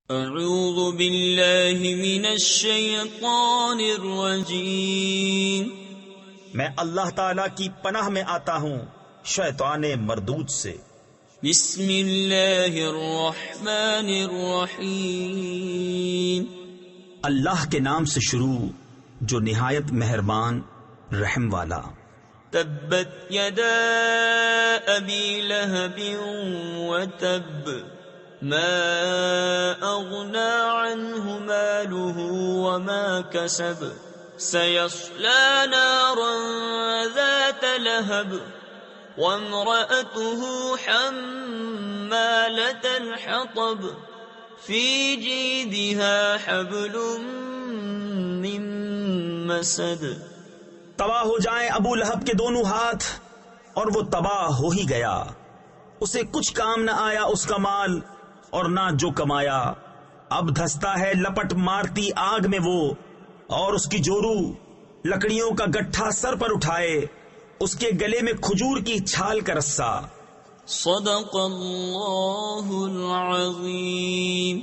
اعوذ باللہ من الشیطان الرجیم، میں اللہ تعالی کی پناہ میں آتا ہوں شیطان مردود سے۔ بسم اللہ الرحمن الرحیم، اللہ کے نام سے شروع جو نہایت مہربان رحم والا۔ تبت یدا ابی لہب وتب، ما اغنى عنه ماله وما كسب، سيصلى نارا ذات لهب وامرأته حمالة الحطب في جيدها حبل من مسد۔ تباہ ہو جائیں ابو لہب کے دونوں ہاتھ، اور وہ تباہ ہو ہی گیا، اسے کچھ کام نہ آیا اس کا مال اور نہ جو کمایا۔ اب دھستا ہے لپٹ مارتی آگ میں وہ، اور اس کی جورو لکڑیوں کا گٹھا سر پر اٹھائے، اس کے گلے میں کھجور کی چھال کا رسہ۔ صدق اللہ العظیم۔